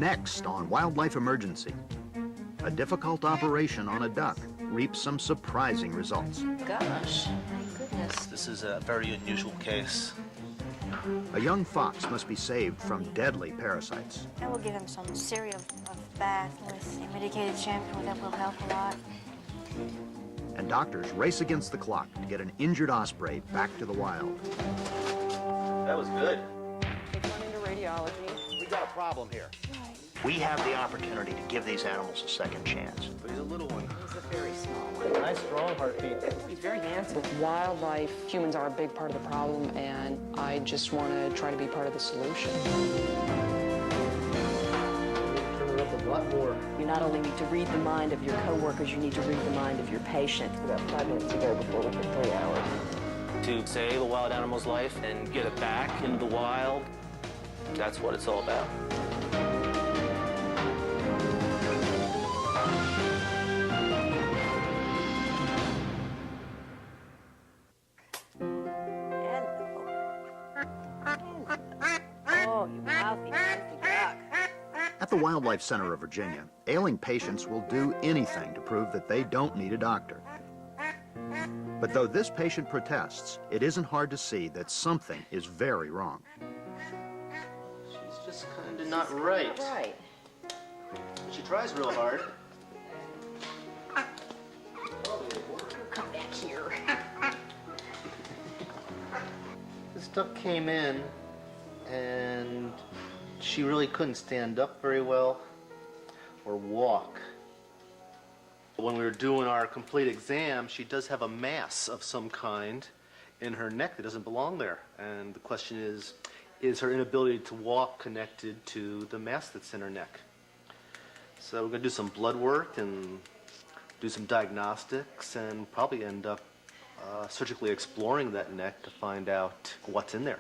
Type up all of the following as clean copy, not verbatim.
Next on Wildlife Emergency, a difficult operation on a duck reaps some surprising results. Gosh, my goodness. This is a very unusual case. A young fox must be saved from deadly parasites. I will give him some series of bath with a medicated shampoo that will help a lot. And doctors race against the clock to get an injured osprey back to the wild. That was good. Take one into radiology. We got a problem here. We have the opportunity to give these animals a second chance. But he's a little one. He's a very small one. Nice, strong heartbeat. He's very handsome. With wildlife, humans are a big part of the problem, and I just want to try to be part of the solution. Turn it up a lot more. You not only need to read the mind of your coworkers, you need to read the mind of your patient. We got 5 minutes to go before we hit 3 hours. To save a wild animal's life and get it back into the wild, that's what it's all about. Oh, you mouthy duck. At the Wildlife Center of Virginia, ailing patients will do anything to prove that they don't need a doctor. But though this patient protests, it isn't hard to see that something is very wrong. She's just kind of not right. Right. She tries real hard. Come back here. This duck came in and she really couldn't stand up very well or walk. When we were doing our complete exam, she does have a mass of some kind in her neck that doesn't belong there. And the question is her inability to walk connected to the mass that's in her neck? So we're going to do some blood work and do some diagnostics and probably end up surgically exploring that neck to find out what's in there.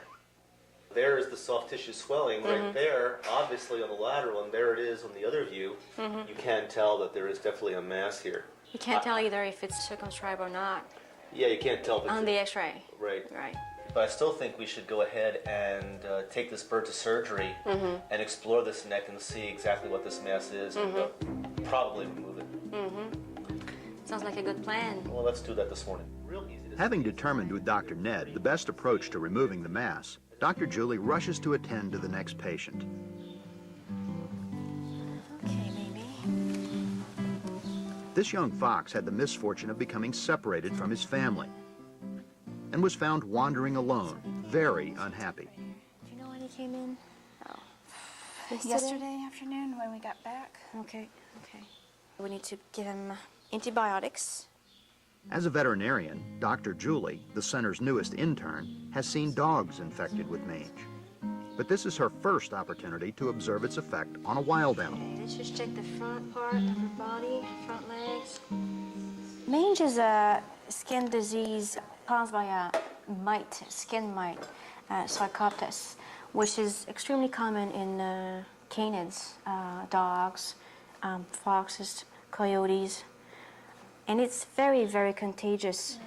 There is the soft tissue swelling right there, obviously on the lateral, and there it is on the other view. You can tell that there is definitely a mass here. You can't tell either if it's circumscribed or not Yeah, you can't tell. on the x-ray. Right. Right. But I still think we should go ahead and take this bird to surgery and explore this neck and see exactly what this mass is and probably remove it. Sounds like a good plan. Well, let's do that this morning. Real easy to Having determined with Dr. Ned the best approach to removing the mass, Dr. Julie rushes to attend to the next patient. Okay, maybe. This young fox had the misfortune of becoming separated from his family and was found wandering alone, very unhappy. Do you know when he came in? Oh. Yesterday afternoon when we got back. Okay, okay. We need to give him antibiotics. As a veterinarian, Dr. Julie, the center's newest intern, has seen dogs infected with mange. But this is her first opportunity to observe its effect on a wild animal. Okay, let's just check the front part of her body, front legs. Mange is a skin disease caused by a mite, skin mite, Sarcoptes, which is extremely common in canids, dogs, foxes, coyotes. And it's very, very contagious.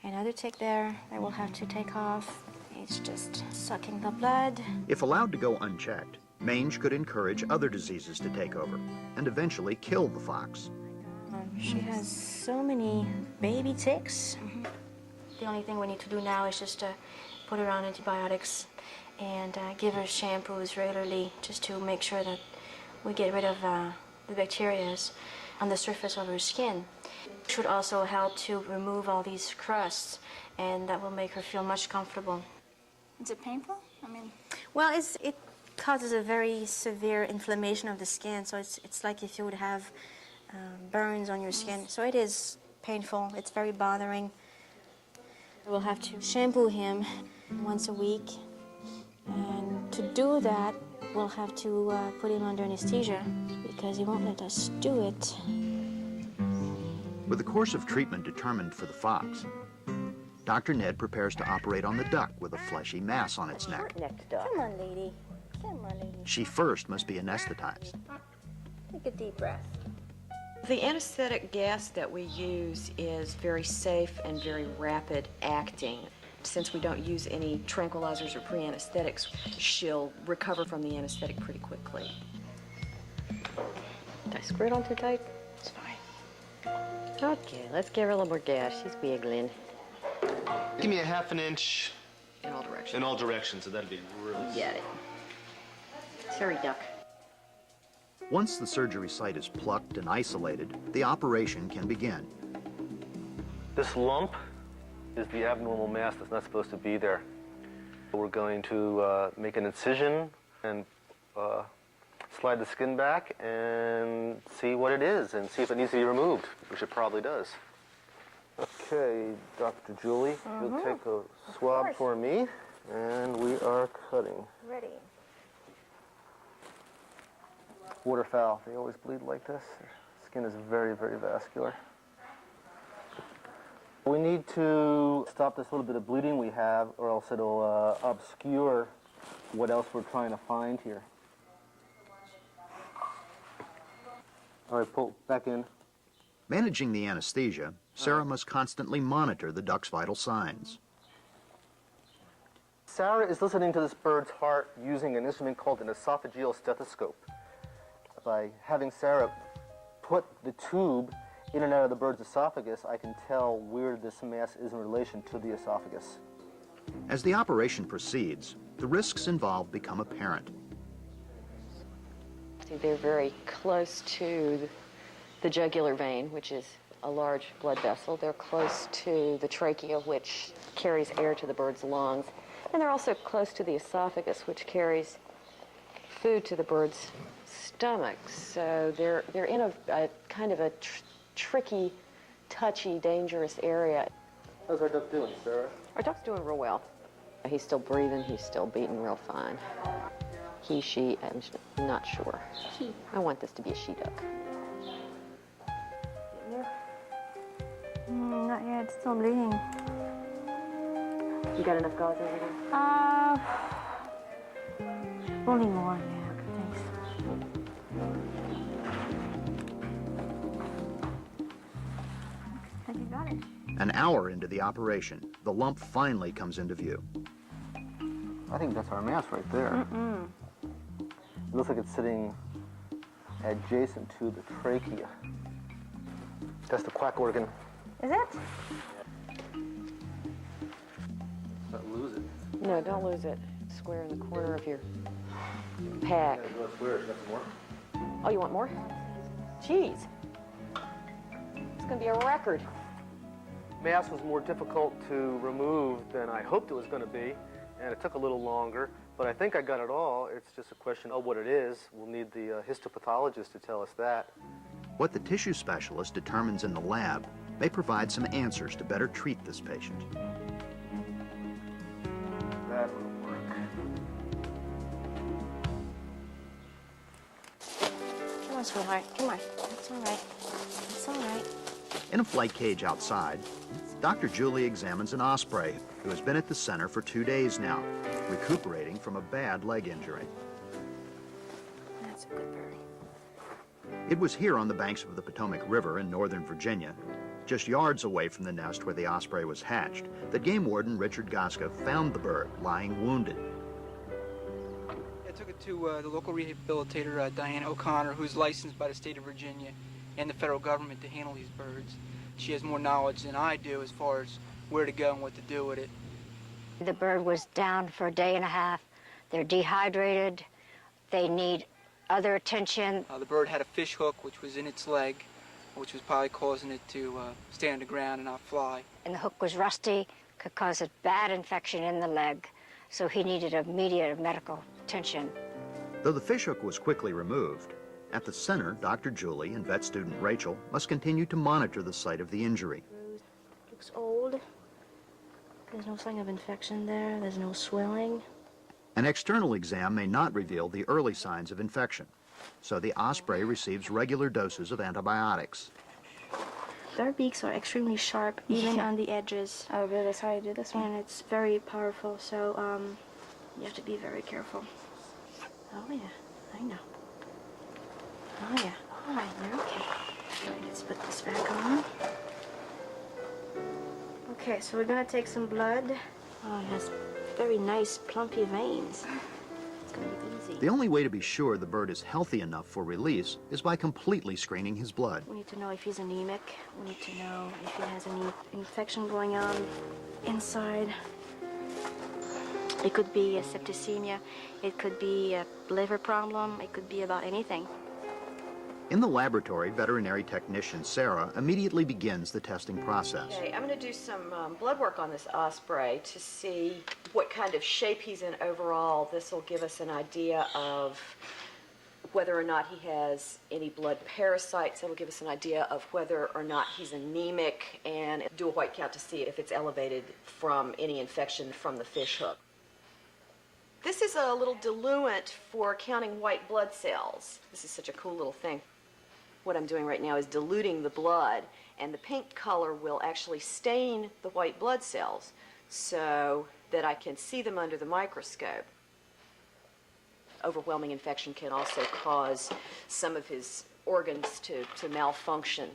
Another tick there that we'll have to take off. It's just sucking the blood. If allowed to go unchecked, mange could encourage other diseases to take over and eventually kill the fox. She has so many baby ticks. The only thing we need to do now is just put her on antibiotics and give her shampoos regularly just to make sure that we get rid of the bacteria on the surface of her skin. It should also help to remove all these crusts, and that will make her feel much comfortable. Is it painful? I mean, Well, it causes a very severe inflammation of the skin, so it's like if you would have burns on your skin. So it is painful. It's very bothering. We'll have to shampoo him once a week, and to do that, we'll have to put him under anesthesia because he won't let us do it. With the course of treatment determined for the fox, Dr. Ned prepares to operate on the duck with a fleshy mass on its neck. Next duck. Come on, lady. Come on, lady. She first must be anesthetized. Take a deep breath. The anesthetic gas that we use is very safe and very rapid acting. Since we don't use any tranquilizers or pre-anesthetics, she'll recover from the anesthetic pretty quickly. Did I screw it on too tight? It's fine. Okay, let's give her a little more gas. She's wiggling. Give me a half an inch In all directions. in all directions, so that'd be really... Got it. Sorry, duck. Once the surgery site is plucked and isolated, the operation can begin. This lump is the abnormal mass that's not supposed to be there. We're going to make an incision and slide the skin back and see what it is and see if it needs to be removed, which it probably does. Okay, Dr. Julie, you'll take a swab for me, and we are cutting. Ready. Waterfowl, they always bleed like this. Their skin is very, very vascular. We need to stop this little bit of bleeding we have, or else it'll obscure what else we're trying to find here. All right, pull back in. Managing the anesthesia, Sarah must constantly monitor the duck's vital signs. Sarah is listening to this bird's heart using an instrument called an esophageal stethoscope. By having Sarah put the tube in and out of the bird's esophagus, I can tell where this mass is in relation to the esophagus. As the operation proceeds, the risks involved become apparent. They're very close to the jugular vein, which is a large blood vessel. They're close to the trachea, which carries air to the bird's lungs. And they're also close to the esophagus, which carries food to the bird's stomach. So they're in a kind of a tricky, touchy, dangerous area. How's our duck doing, Sarah? Our duck's doing real well. He's still breathing. He's still beating real fine. He, she, I'm not sure. He. I want this to be a she duck. Not yet, still bleeding. You got enough gauze over there? Only more, yeah, thanks. I think you got it. An hour into the operation, the lump finally comes into view. I think that's our mass right there. It looks like it's sitting adjacent to the trachea. That's the quack organ. Is it? Don't lose it. No, don't lose it. Square in the corner of your pack. Oh, you want more? Jeez. It's going to be a record. Mass was more difficult to remove than I hoped it was going to be, and it took a little longer, but I think I got it all. It's just a question of what it is. We'll need the histopathologist to tell us that. What the tissue specialist determines in the lab may provide some answers to better treat this patient. That will work. Come on, sweetheart, come on. It's all right. It's all right. In a flight cage outside, Dr. Julie examines an osprey who has been at the center for 2 days now, recuperating from a bad leg injury. That's a good bird. It was here on the banks of the Potomac River in northern Virginia, just yards away from the nest where the osprey was hatched, that game warden Richard Goska found the bird lying wounded. I took it to the local rehabilitator, Diane O'Connor, who's licensed by the state of Virginia and the federal government to handle these birds. She has more knowledge than I do as far as where to go and what to do with it. The bird was down for a day and a half. They're dehydrated. They need other attention. The bird had a fish hook, which was in its leg, which was probably causing it to stay on the ground and not fly. And the hook was rusty, could cause a bad infection in the leg. So he needed immediate medical attention. Though the fishhook was quickly removed, at the center, Dr. Julie and vet student Rachel must continue to monitor the site of the injury. Looks old. There's no sign of infection there. There's no swelling. An external exam may not reveal the early signs of infection, so the osprey receives regular doses of antibiotics. Their beaks are extremely sharp, even on the edges. Oh, really? That's how you do this one? And it's very powerful, so you have to be very careful. Oh, yeah, I know. Oh, yeah. All right, you're okay. All right, let's put this back on. Okay, so we're gonna take some blood. Oh, it has very nice, plumpy veins. It's gonna be easy. see. The only way to be sure the bird is healthy enough for release is by completely screening his blood. We need to know if he's anemic. We need to know if he has any infection going on inside. It could be a septicemia. It could be a liver problem. It could be about anything. In the laboratory, veterinary technician Sarah immediately begins the testing process. Okay, I'm going to do some blood work on this osprey to see what kind of shape he's in overall. This will give us an idea of whether or not he has any blood parasites. It'll give us an idea of whether or not he's anemic, and do a white count to see if it's elevated from any infection from the fish hook. This is a little diluent for counting white blood cells. This is such a cool little thing. What I'm doing right now is diluting the blood, and the pink color will actually stain the white blood cells so that I can see them under the microscope. Overwhelming infection can also cause some of his organs to malfunction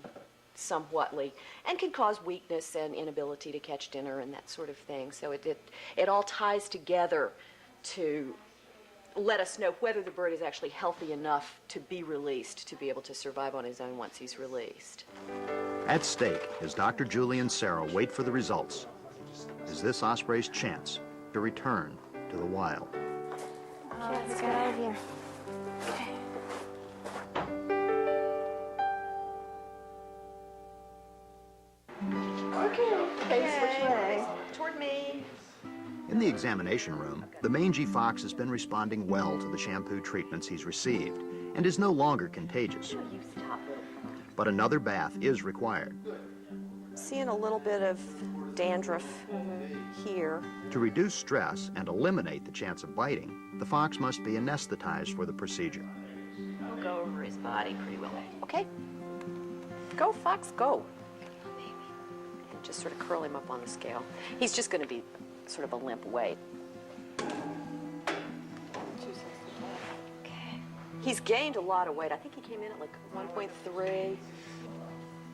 somewhatly, and can cause weakness and inability to catch dinner and that sort of thing. So it all ties together to let us know whether the bird is actually healthy enough to be released, to be able to survive on his own once he's released. At stake, as Dr. Julie and Sarah wait for the results, is this osprey's chance to return to the wild. Let's get out of here. Okay, switch way. Toward me. In the examination room, the mangy fox has been responding well to the shampoo treatments he's received and is no longer contagious. But another bath is required. Seeing a little bit of dandruff here. To reduce stress and eliminate the chance of biting, the fox must be anesthetized for the procedure. We'll go over his body pretty well. Okay? Go, fox, go. And just sort of curl him up on the scale. He's just going to be sort of a limp weight. Okay. He's gained a lot of weight. I think he came in at like 1.3.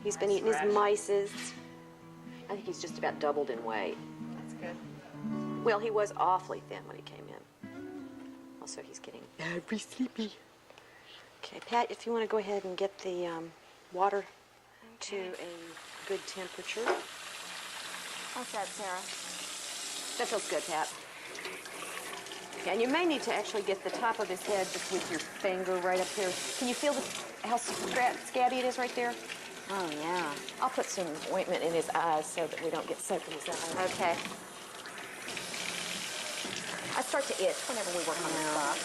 He's been eating his mices. I think he's just about doubled in weight. That's good. Well, he was awfully thin when he came in. Also, he's getting very sleepy. Okay, Pat, if you want to go ahead and get the water to a good temperature. How's that, Sarah? That feels good, Pat. Yeah, and you may need to actually get the top of his head just with your finger right up here. Can you feel how scabby it is right there? Oh, yeah. I'll put some ointment in his eyes so that we don't get soap in his eyes. Okay. I start to itch whenever we work on this box.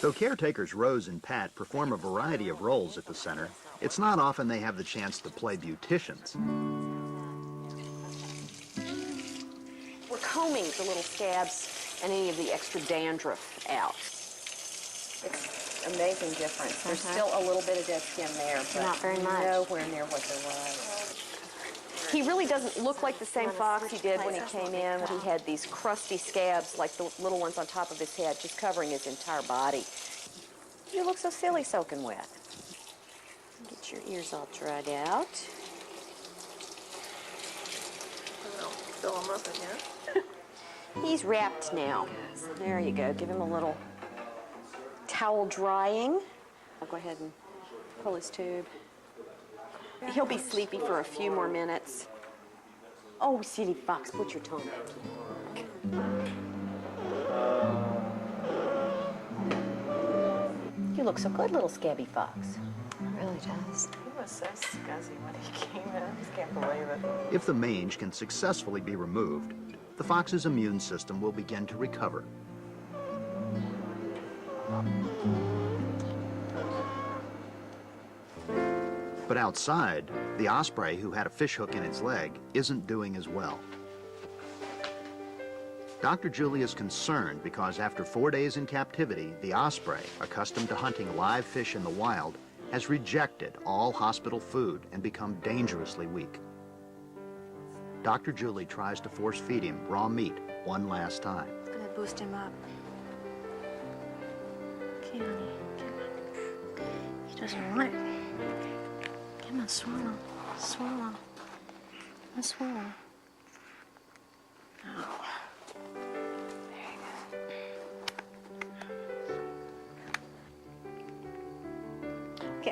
Though caretakers Rose and Pat perform a variety of roles at the center, it's not often they have the chance to play beauticians. We're combing the little scabs and any of the extra dandruff out. It's amazing difference. There's still a little bit of dead skin there, but not very much. Nowhere near what there was. He really doesn't look like the same fox he did when he came in. He had these crusty scabs, like the little ones on top of his head, just covering his entire body. You look so silly soaking wet. Get your ears all dried out. Fill them up again. He's wrapped now. There you go. Give him a little towel drying. I'll go ahead and pull his tube. He'll be sleepy for a few more minutes. Oh, silly fox, put your tongue back in. You look so good, little scabby fox. It really does. He was so scuzzy when he came in. I just can't believe it. If the mange can successfully be removed, the fox's immune system will begin to recover. But outside, the osprey who had a fishhook in its leg isn't doing as well. Dr. Julie is concerned because after 4 days in captivity, the osprey, accustomed to hunting live fish in the wild, has rejected all hospital food and become dangerously weak. Dr. Julie tries to force feed him raw meat one last time. It's gonna boost him up. Okay, honey. Come on. He doesn't want it. Come on, swallow. Swallow. Come on, swallow. Oh. There you go.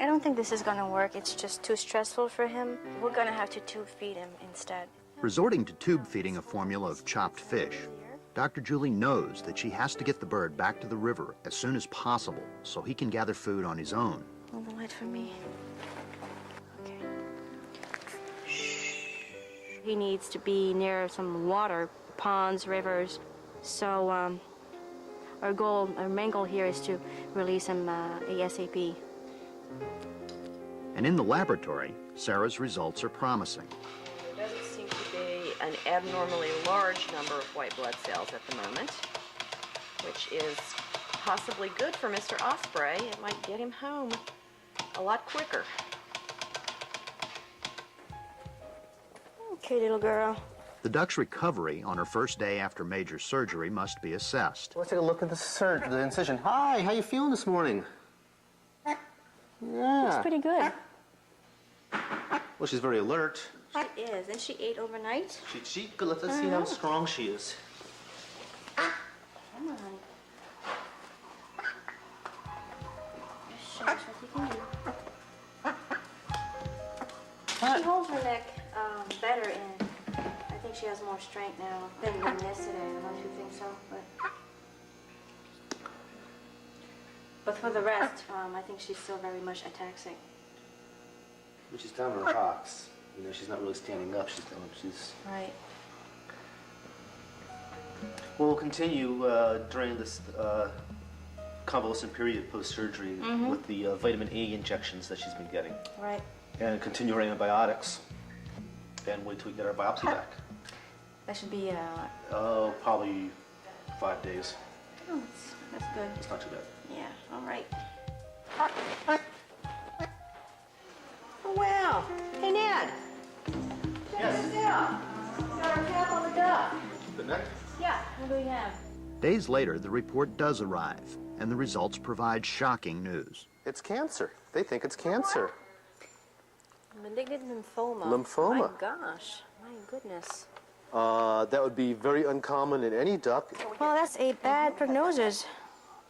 I don't think this is gonna work. It's just too stressful for him. We're gonna have to tube feed him instead. Resorting to tube feeding a formula of chopped fish, Dr. Julie knows that she has to get the bird back to the river as soon as possible so he can gather food on his own. Hold the light for me. Okay. He needs to be near some water, ponds, rivers. So our main goal here is to release him ASAP. And in the laboratory, Sarah's results are promising. There doesn't seem to be an abnormally large number of white blood cells at the moment, which is possibly good for Mr. Osprey. It might get him home a lot quicker. Okay, little girl. The duck's recovery on her first day after major surgery must be assessed. Let's take a look at the incision. Hi, how you feeling this morning? Looks Yeah. pretty good. Well, she's very alert. She is. And she ate overnight. Let's see how strong she is. Come on. Just show us what you can do. She holds her neck better, and I think she has more strength now than yesterday. I don't know if you think so, but for the rest, I think she's still very much taxing. When she's down on her box, you know, she's not really standing up. She's Right. We'll continue during this convalescent period post-surgery with the vitamin E injections that she's been getting. Right. And continue her antibiotics. And wait till we get our biopsy back. That should be. Oh, probably 5 days. Oh, that's good. It's not too bad. Yeah. All right. Oh wow! Hey Ned. Yes. Check this out. Got our cap on the duck. Good night. Yeah. What do we have? Days later, the report does arrive, and the results provide shocking news. It's cancer. They think it's cancer. Malignant lymphoma. Lymphoma. My gosh. My goodness. That would be very uncommon in any duck. Well, that's a bad prognosis.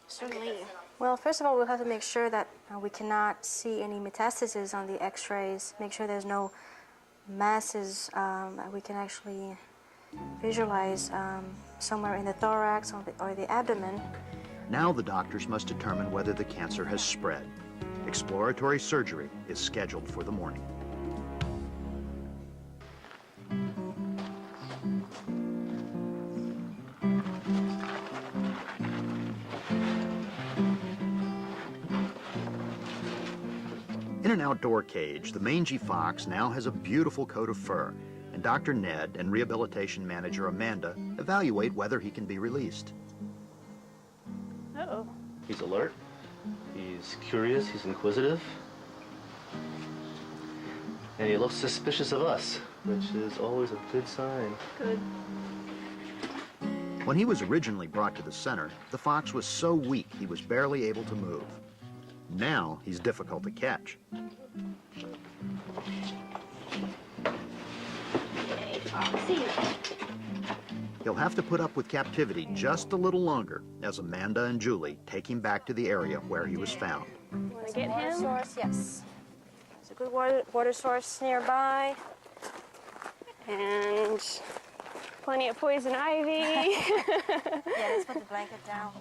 Certainly. Well, first of all, we'll have to make sure that we cannot see any metastases on the x-rays. Make sure there's no masses that we can actually visualize somewhere in the thorax or the abdomen. Now the doctors must determine whether the cancer has spread. Exploratory surgery is scheduled for the morning. In an outdoor cage, the mangy fox now has a beautiful coat of fur, and Dr. Ned and rehabilitation manager Amanda evaluate whether he can be released. Uh-oh. He's alert. He's curious. He's inquisitive. And he looks suspicious of us, which is always a good sign. Good. When he was originally brought to the center, the fox was so weak he was barely able to move. Now he's difficult to catch. Hey, Foxy. He'll have to put up with captivity just a little longer as Amanda and Julie take him back to the area where he was found. Want to get him? Source, yes. There's a good water source nearby. And plenty of poison ivy. Yeah, let's put the blanket down.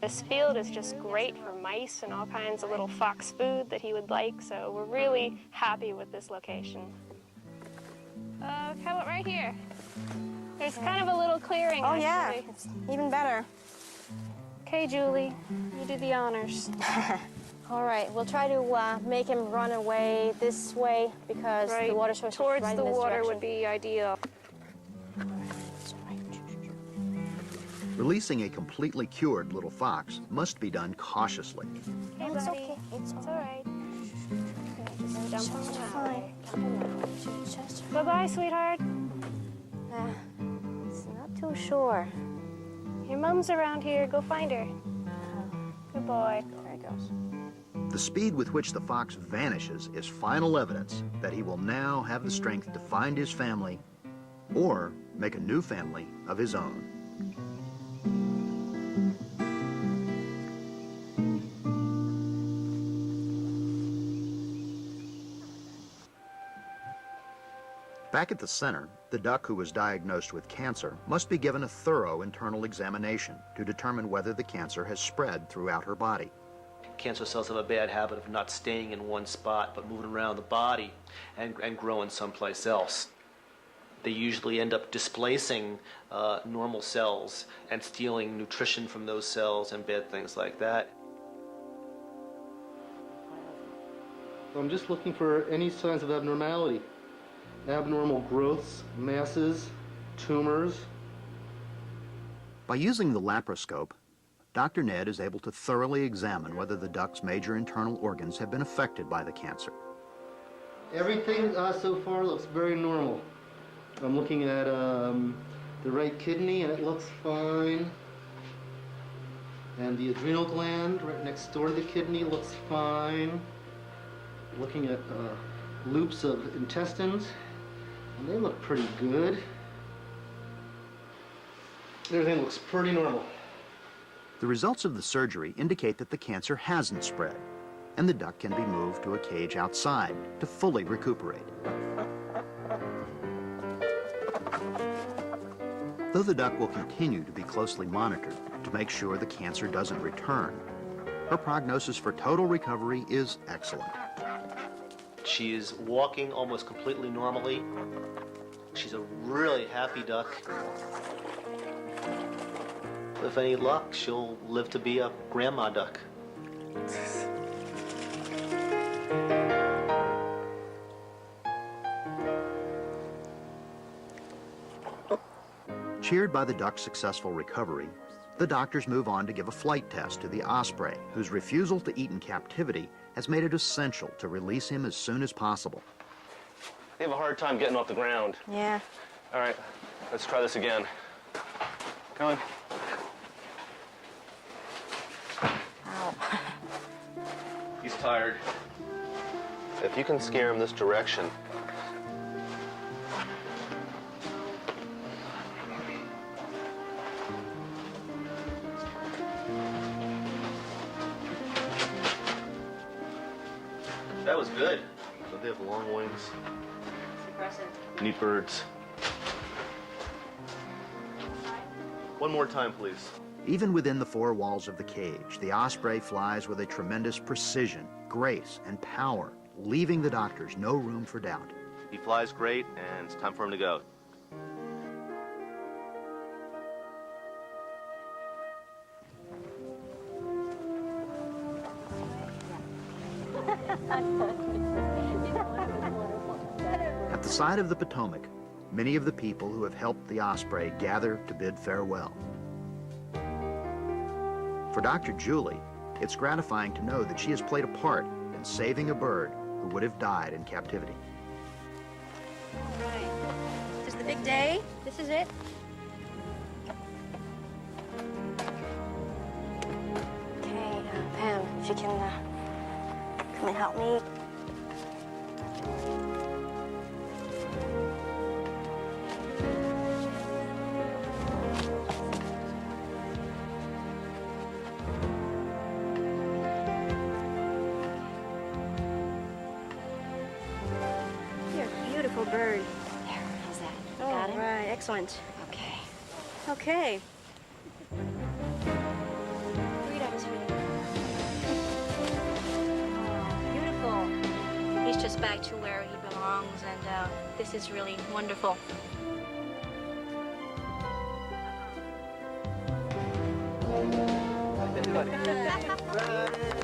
This field is just great for mice and all kinds of little fox food that he would like, so we're really happy with this location. How about right here? There's kind of a little clearing. Oh, yeah, actually. it's even better. Okay, Julie, you do the honors. All right, we'll try to make him run away this way because the water source towards is right the in this water direction. would be ideal. Releasing a completely cured little fox must be done cautiously. Hey, No, it's buddy. okay. It's all right. Just dump him out. Fine. Bye-bye, sweetheart. It's not too sure. Your mom's around here. Go find her. Good boy. There it goes. The speed with which the fox vanishes is final evidence that he will now have the strength to find his family or make a new family of his own. Back at the center, the duck who was diagnosed with cancer must be given a thorough internal examination to determine whether the cancer has spread throughout her body. Cancer cells have a bad habit of not staying in one spot, but moving around the body and growing someplace else. They usually end up displacing normal cells and stealing nutrition from those cells and bad things like that. I'm just looking for any signs of abnormality. Abnormal growths, masses, tumors. By using the laparoscope, Dr. Ned is able to thoroughly examine whether the duck's major internal organs have been affected by the cancer. Everything so far looks very normal. I'm looking at the right kidney and it looks fine. And the adrenal gland right next door to the kidney looks fine. Looking at loops of intestines, and they look pretty good. Everything looks pretty normal. The results of the surgery indicate that the cancer hasn't spread, and the duck can be moved to a cage outside to fully recuperate. Though the duck will continue to be closely monitored to make sure the cancer doesn't return, her prognosis for total recovery is excellent. She is walking almost completely normally. She's a really happy duck. With any luck, she'll live to be a grandma duck. Cheered by the duck's successful recovery, the doctors move on to give a flight test to the osprey, whose refusal to eat in captivity has made it essential to release him as soon as possible. They have a hard time getting off the ground. Yeah. All right, let's try this again. Come on. Ow. He's tired. If you can scare him this direction. That was good. So they have long wings. It's impressive. Neat birds. One more time, please. Even within the four walls of the cage, the osprey flies with a tremendous precision, grace, and power, leaving the doctors no room for doubt. He flies great, and it's time for him to go. At the side of the Potomac, many of the people who have helped the osprey gather to bid farewell. For Dr. Julie, it's gratifying to know that she has played a part in saving a bird who would have died in captivity. All right. This is the big day. This is it. Okay, Pam, if you can come and help me. You're a beautiful bird. There, how's that? You All got it? right, excellent. Okay. Okay. Breathe out, sweetie. Oh, beautiful. He's just back to where he belongs, and this is really wonderful. Good.